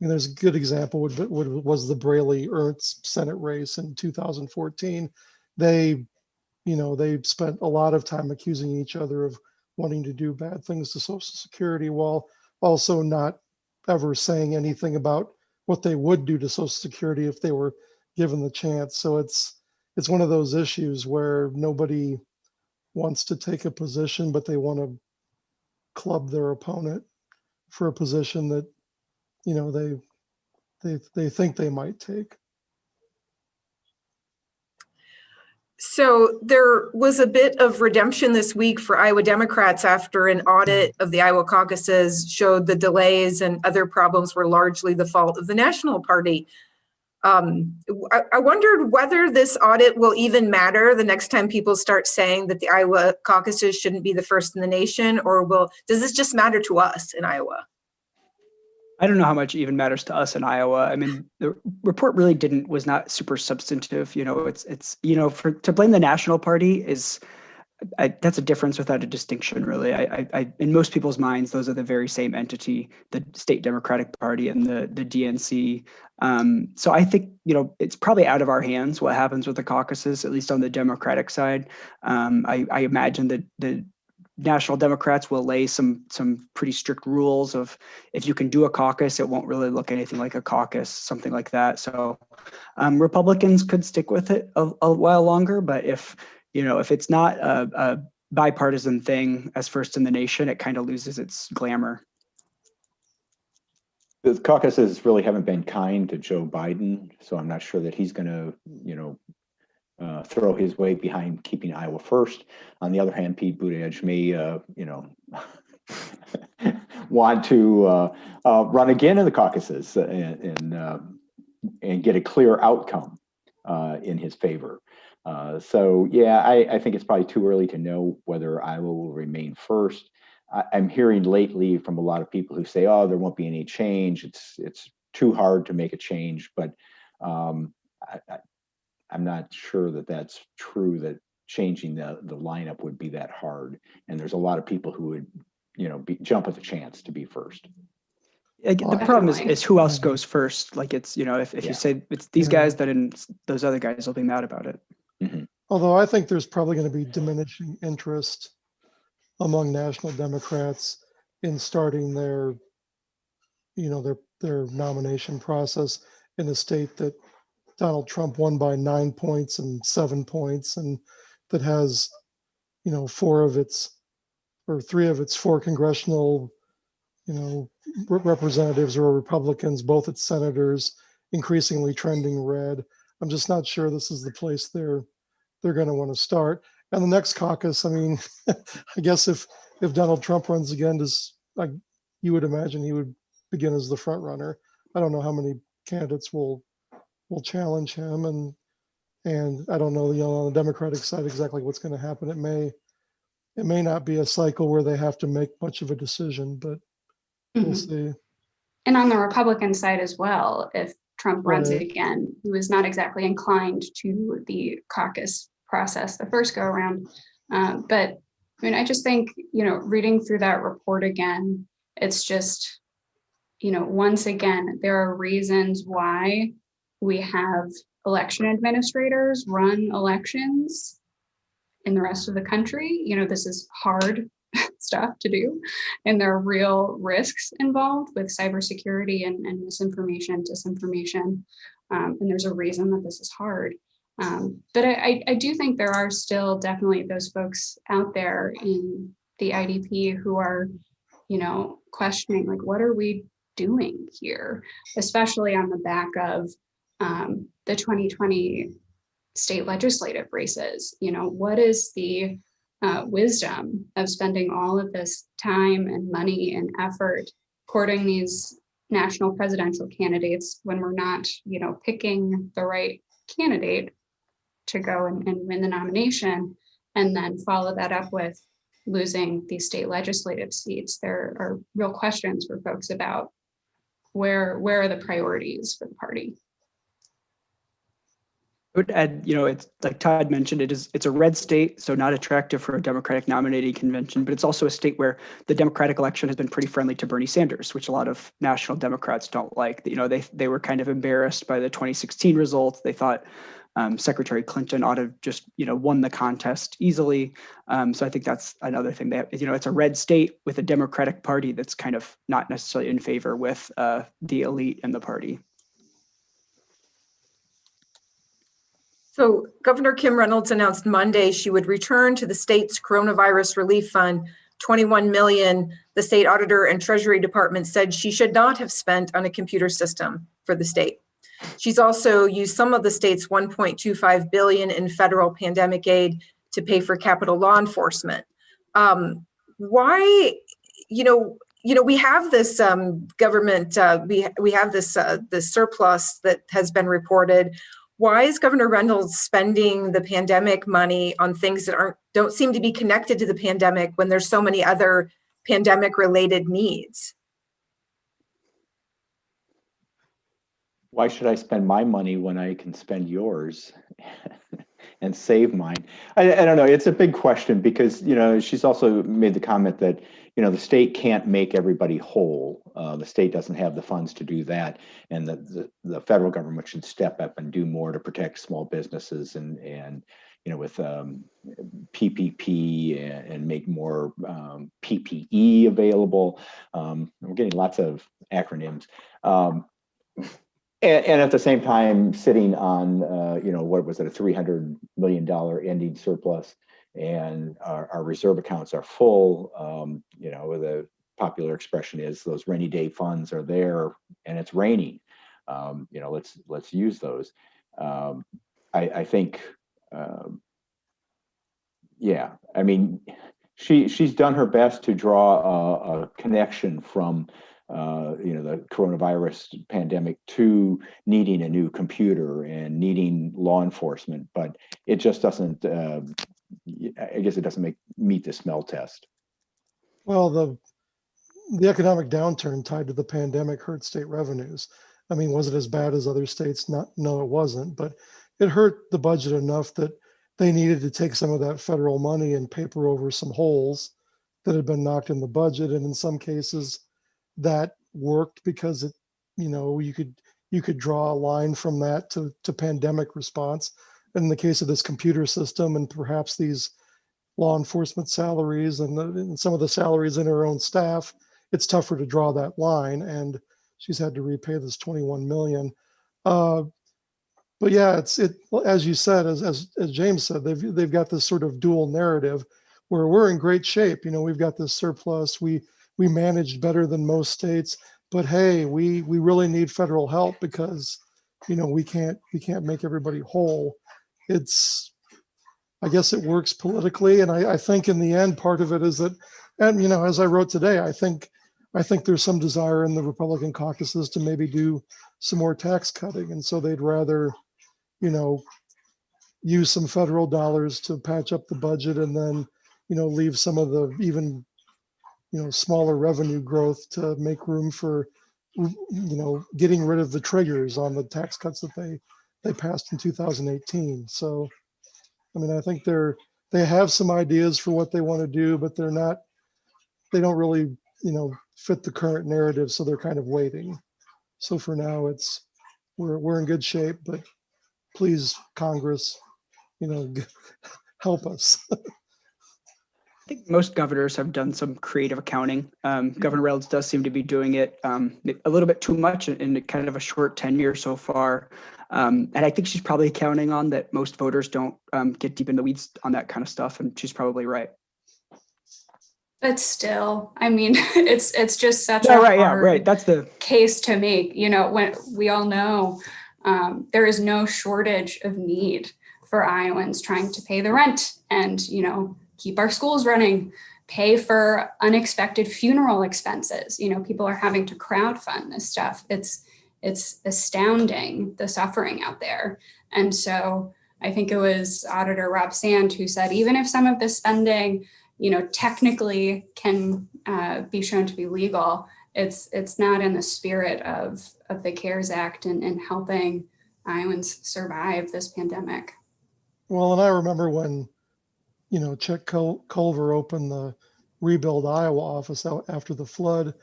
there's a good example was the Braley-Ernst Senate race in 2014. They spent a lot of time accusing each other of wanting to do bad things to Social Security while also not ever saying anything about what they would do to Social Security if they were given the chance. So it's one of those issues where nobody wants to take a position, but they want to club their opponent for a position that they think they might take. So there was a bit of redemption this week for Iowa Democrats after an audit of the Iowa caucuses showed the delays and other problems were largely the fault of the National Party. I wondered whether this audit will even matter the next time people start saying that the Iowa caucuses shouldn't be the first in the nation, or does this just matter to us in Iowa? I don't know how much it even matters to us in Iowa. I mean, the report really was not super substantive. To blame the national party is, that's a difference without a distinction, really. In most people's minds, those are the very same entity, the state Democratic Party and the DNC. So I think, it's probably out of our hands what happens with the caucuses, at least on the Democratic side. I imagine that the National Democrats will lay some pretty strict rules of, if you can do a caucus, it won't really look anything like a caucus, something like that. So Republicans could stick with it a while longer, but if it's not a bipartisan thing as first in the nation, it kind of loses its glamour. The caucuses really haven't been kind to Joe Biden, so I'm not sure that he's going to, throw his weight behind keeping Iowa first. On the other hand, Pete Buttigieg may, want to run again in the caucuses and get a clear outcome in his favor. So yeah, I think it's probably too early to know whether Iowa will remain first. I'm hearing lately from a lot of people who say, "Oh, there won't be any change. It's too hard to make a change." But I'm not sure that that's true. That changing the lineup would be that hard. And there's a lot of people who would, jump at the chance to be first. The problem is who else goes first. Like if you say it's these guys, then those other guys will be mad about it. Mm-hmm. Although I think there's probably going to be diminishing interest among national Democrats in starting their nomination process in a state that Donald Trump won by 9 points and 7 points, and that has, 3 of its 4 congressional, representatives are Republicans, both its senators increasingly trending red. I'm just not sure this is the place they're going to want to start. And the next caucus, I mean, I guess if Donald Trump runs again, you would imagine he would begin as the front runner. I don't know how many candidates will challenge him, and I don't know, on the Democratic side exactly what's going to happen. It may not be a cycle where they have to make much of a decision, but we'll see. And on the Republican side as well, if Trump runs Right. again, he was not exactly inclined to the caucus process the first go around. But I mean, I just think, reading through that report again, it's just, once again, there are reasons why we have election administrators run elections in the rest of the country. This is hard stuff to do, and there are real risks involved with cybersecurity and misinformation, disinformation. And there's a reason that this is hard. But I do think there are still definitely those folks out there in the IDP who are, questioning, like, what are we doing here, especially on the back of the 2020 state legislative races. What is the wisdom of spending all of this time and money and effort courting these national presidential candidates when we're not, picking the right candidate to go and win the nomination, and then follow that up with losing these state legislative seats? There are real questions for folks about where are the priorities for the party. I would add, it's like Todd mentioned, it's a red state, so not attractive for a Democratic nominating convention, but it's also a state where the Democratic election has been pretty friendly to Bernie Sanders, which a lot of national Democrats don't like. They were kind of embarrassed by the 2016 results. They thought Secretary Clinton ought to just, won the contest easily. So I think that's another thing that, it's a red state with a Democratic Party that's kind of not necessarily in favor with the elite in the party. So Governor Kim Reynolds announced Monday she would return to the state's coronavirus relief fund $21 million. The state auditor and Treasury Department said she should not have spent on a computer system for the state. She's also used some of the state's $1.25 billion in federal pandemic aid to pay for Capitol law enforcement. Why, we have this government, we have this surplus that has been reported. Why is Governor Reynolds spending the pandemic money on things that don't seem to be connected to the pandemic when there's so many other pandemic related needs? why should I spend my money when I can spend yours and save mine? I don't know. It's a big question because, she's also made the comment that, the state can't make everybody whole. The state doesn't have the funds to do that. And the federal government should step up and do more to protect small businesses and with PPP and make more PPE available. We're getting lots of acronyms. And at the same time, sitting on, what was it, a $300 million ending surplus, and our reserve accounts are full. The popular expression is those rainy day funds are there, and it's raining. Let's use those. I think, yeah. I mean, she's done her best to draw a connection from the coronavirus pandemic to needing a new computer and needing law enforcement, but it just doesn't. I guess it doesn't meet the smell test. Well, the economic downturn tied to the pandemic hurt state revenues. I mean, was it as bad as other states? No, it wasn't, but it hurt the budget enough that they needed to take some of that federal money and paper over some holes that had been knocked in the budget. And in some cases that worked because you could draw a line from that to pandemic response. And in the case of this computer system and perhaps these law enforcement salaries and some of the salaries in her own staff, it's tougher to draw that line. And she's had to repay this 21 million. But yeah, as you said, as James said, they've got this sort of dual narrative where we're in great shape. We've got this surplus. We managed better than most states, but hey, we really need federal help because we can't make everybody whole. I guess it works politically, and I think in the end, part of it is that, and as I wrote today, I think there's some desire in the Republican caucuses to maybe do some more tax cutting, and so they'd rather use some federal dollars to patch up the budget and then leave some of the even smaller revenue growth to make room for getting rid of the triggers on the tax cuts that they passed in 2018. So I mean, I think they have some ideas for what they want to do, but they don't really fit the current narrative, so they're kind of waiting. So for now, we're in good shape, but please, Congress, help us. I think most governors have done some creative accounting. Governor Reynolds does seem to be doing it a little bit too much in kind of a short tenure so far. And I think she's probably counting on that most voters don't get deep in the weeds on that kind of stuff. And she's probably right. But still, I mean, it's just such a hard That's the case to make. When we all know there is no shortage of need for Iowans trying to pay the rent and, keep our schools running, pay for unexpected funeral expenses. People are having to crowdfund this stuff. It's astounding, the suffering out there. And so I think it was Auditor Rob Sand who said, even if some of this spending, technically can be shown to be legal, it's not in the spirit of the CARES Act and helping Iowans survive this pandemic. Well, and I remember when, Chuck Culver opened the Rebuild Iowa office out after the flood,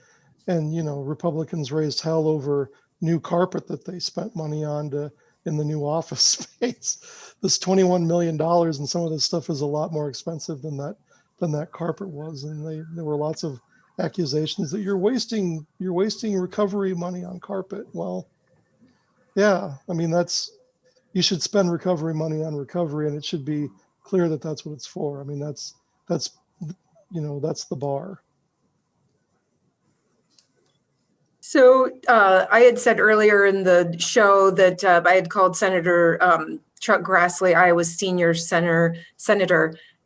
and, Republicans raised hell over new carpet that they spent money on in the new office space. This $21 million and some of this stuff is a lot more expensive than that carpet was. And there were lots of accusations that you're wasting recovery money on carpet. Well, yeah, I mean, you should spend recovery money on recovery, and it should be clear that that's what it's for. I mean, that's the bar. So I had said earlier in the show that I had called Senator Chuck Grassley, Iowa's senior senator.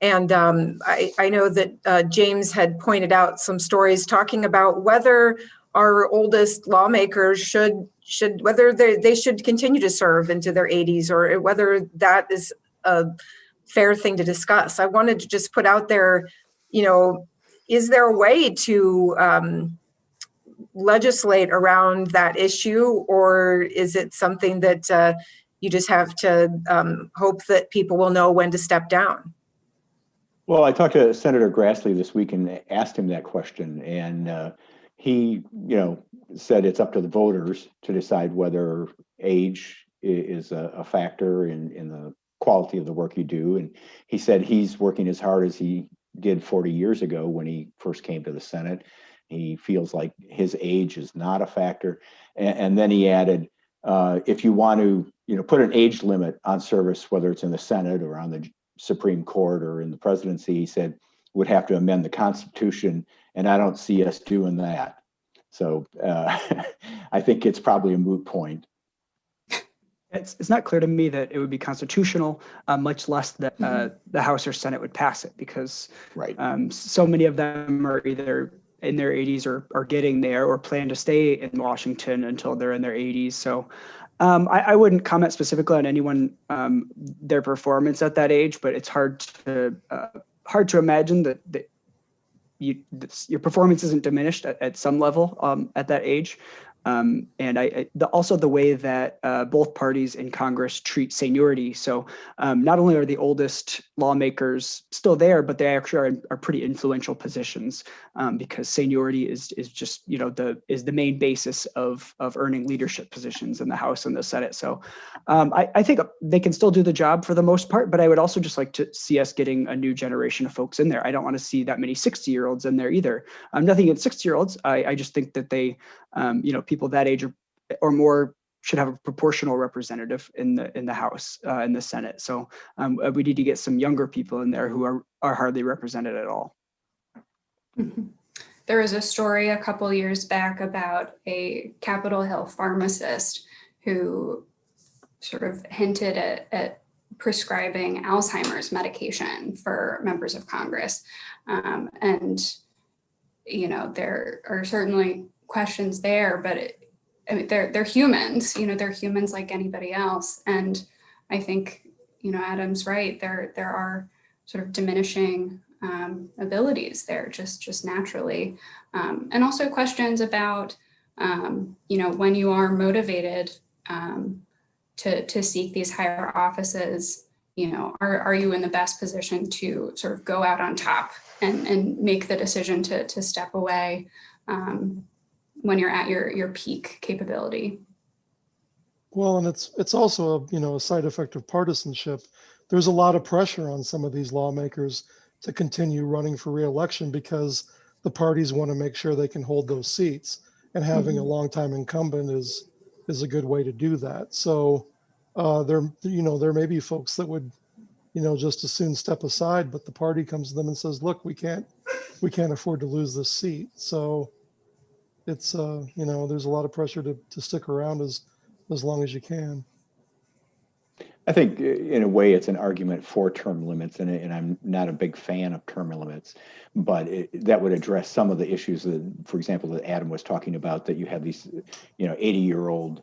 And I know that James had pointed out some stories talking about whether our oldest lawmakers should whether they should continue to serve into their 80s or whether that is a fair thing to discuss. I wanted to just put out there, is there a way to legislate around that issue, or is it something that you just have to hope that people will know when to step down? Well, I talked to Senator Grassley this week and asked him that question, and he, said it's up to the voters to decide whether age is a factor in the quality of the work you do. And he said he's working as hard as he did 40 years ago when he first came to the Senate. He feels like his age is not a factor. And then he added, if you want to, put an age limit on service, whether it's in the Senate or on the Supreme Court or in the presidency, he said would have to amend the Constitution, and I don't see us doing that. So I think it's probably a moot point. It's not clear to me that it would be constitutional, much less that the House or Senate would pass it, because Right. So many of them are either in their 80s or are getting there or plan to stay in Washington until they're in their 80s. So I wouldn't comment specifically on anyone, their performance at that age, but it's hard to imagine that your performance isn't diminished at some level at that age. And also the way that both parties in Congress treat seniority. So not only are the oldest lawmakers still there, but they actually are pretty influential positions, because seniority is just is the main basis of earning leadership positions in the House and the Senate. So I think they can still do the job for the most part, but I would also just like to see us getting a new generation of folks in there. I don't want to see that many 60-year-olds in there either. Nothing against 60-year-olds. I just think that they people that age or more should have a proportional representative in the House, in the Senate. So we need to get some younger people in there who are hardly represented at all. Mm-hmm. There was a story a couple years back about a Capitol Hill pharmacist who sort of hinted at prescribing Alzheimer's medication for members of Congress. And, there are certainly questions there, but they're humans, they're humans like anybody else. And I think, Adam's right. There are sort of diminishing abilities there just naturally. And also questions about, when you are motivated to seek these higher offices, are you in the best position to sort of go out on top and make the decision to step away when you're at your peak capability? Well, and it's also a side effect of partisanship. There's a lot of pressure on some of these lawmakers to continue running for re-election because the parties want to make sure they can hold those seats, and having a longtime incumbent is a good way to do that. So there may be folks that would just as soon step aside, but the party comes to them and says, look, we can't afford to lose this seat. So it's there's a lot of pressure to stick around as long as you can. I think in a way it's an argument for term limits, and I'm not a big fan of term limits, but that would address some of the issues that, for example, that Adam was talking about, that you have these 80-year-old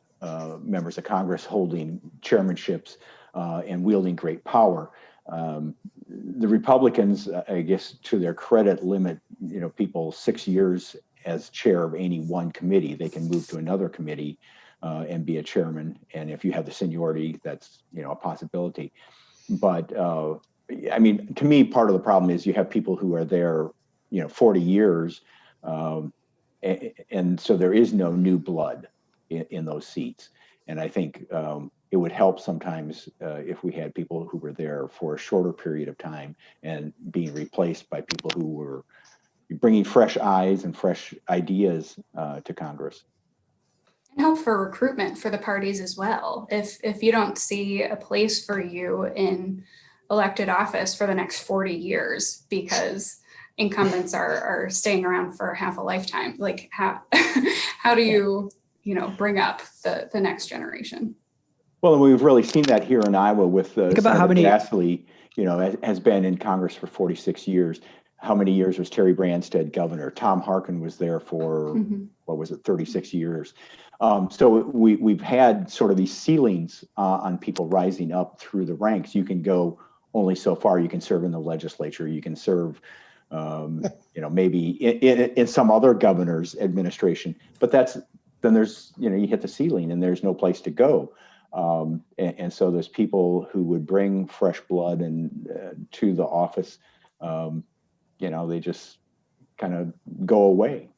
members of Congress holding chairmanships and wielding great power. The Republicans, I guess, to their credit, limit people 6 years as chair of any one committee. They can move to another committee and be a chairman, and if you have the seniority, that's a possibility. But to me, part of the problem is you have people who are there 40 years, and so there is no new blood in those seats. And I think it would help sometimes if we had people who were there for a shorter period of time and being replaced by people who were bringing fresh eyes and fresh ideas to Congress. And help for recruitment for the parties as well. If you don't see a place for you in elected office for the next 40 years because incumbents are staying around for half a lifetime, like how do you bring up the next generation? Well, we've really seen that here in Iowa with Senator Grassley, has been in Congress for 46 years. How many years was Terry Branstad governor? Tom Harkin was there for, 36 years. So we've had sort of these ceilings on people rising up through the ranks. You can go only so far. You can serve in the legislature. You can serve Maybe in some other governor's administration, but then there's, you hit the ceiling and there's no place to go. And so there's people who would bring fresh blood and to the office, they just kind of go away.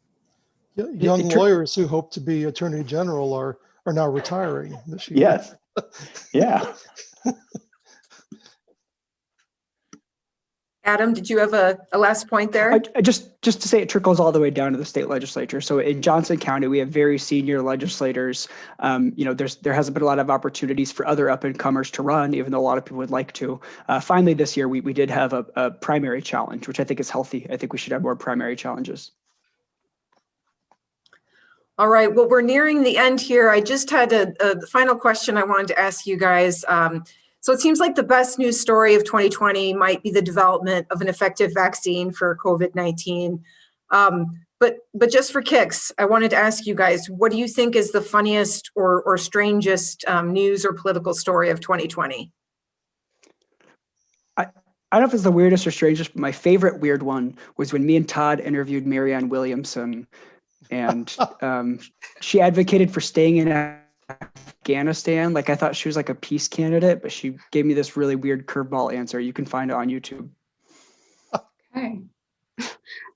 Young lawyers who hope to be attorney general are now retiring this year. Yes. Yeah. Adam, did you have a last point there? Just to say, it trickles all the way down to the state legislature. So in Johnson County, we have very senior legislators. There hasn't been a lot of opportunities for other up and comers to run, even though a lot of people would like to. Finally, this year, we did have a primary challenge, which I think is healthy. I think we should have more primary challenges. All right, well, we're nearing the end here. I just had a final question I wanted to ask you guys. So it seems like the best news story of 2020 might be the development of an effective vaccine for COVID-19. But just for kicks, I wanted to ask you guys, what do you think is the funniest or strangest news or political story of 2020? I don't know if it's the weirdest or strangest, but my favorite weird one was when me and Todd interviewed Marianne Williamson, and she advocated for staying in Afghanistan. Like, I thought she was like a peace candidate, but she gave me this really weird curveball answer. You can find it on YouTube. Okay.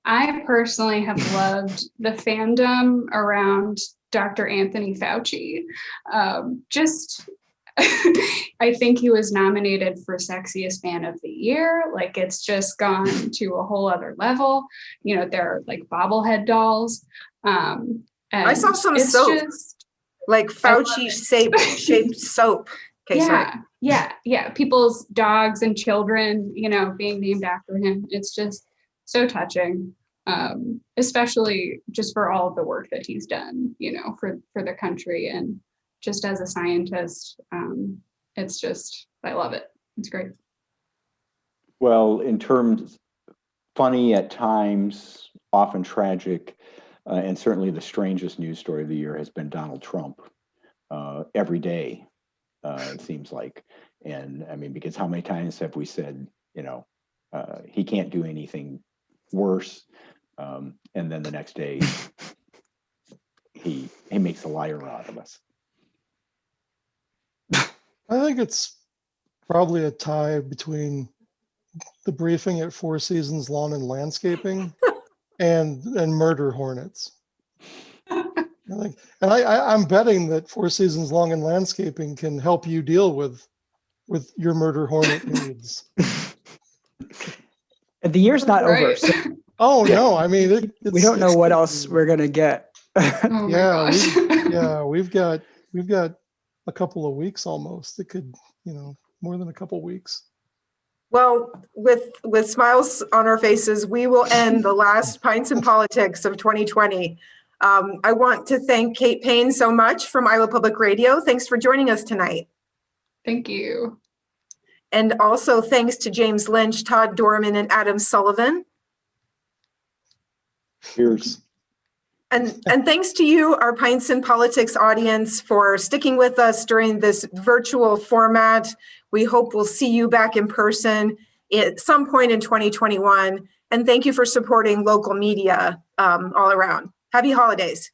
I personally have loved the fandom around Dr. Anthony Fauci. I think he was nominated for Sexiest Man of the Year. Like, it's just gone to a whole other level. They're like bobblehead dolls. And I saw some soap, like Fauci shaped soap. Okay, yeah, sorry. Yeah. People's dogs and children, being named after him. It's just so touching, especially just for all of the work that he's done, for the country. And just as a scientist, I love it. It's great. Well, in terms, funny at times, often tragic, and certainly the strangest news story of the year has been Donald Trump. Every day, it seems like. And I mean, because how many times have we said, he can't do anything worse. And then the next day, he makes a liar out of us. I think it's probably a tie between the briefing at Four Seasons Lawn and Landscaping and murder hornets. I'm betting that Four Seasons Lawn and Landscaping can help you deal with your murder hornet needs. The year's not over. So no! I mean, we don't know what else we're gonna get. We've got a couple of weeks almost. It could, more than a couple of weeks. Well, with smiles on our faces, we will end the last Pints in Politics of 2020. I want to thank Kate Payne so much from Iowa Public Radio. Thanks for joining us tonight. Thank you. And also thanks to James Lynch, Todd Dorman, and Adam Sullivan. Cheers. And thanks to you, our Pints in Politics audience, for sticking with us during this virtual format. We hope we'll see you back in person at some point in 2021. And thank you for supporting local media all around. Happy holidays.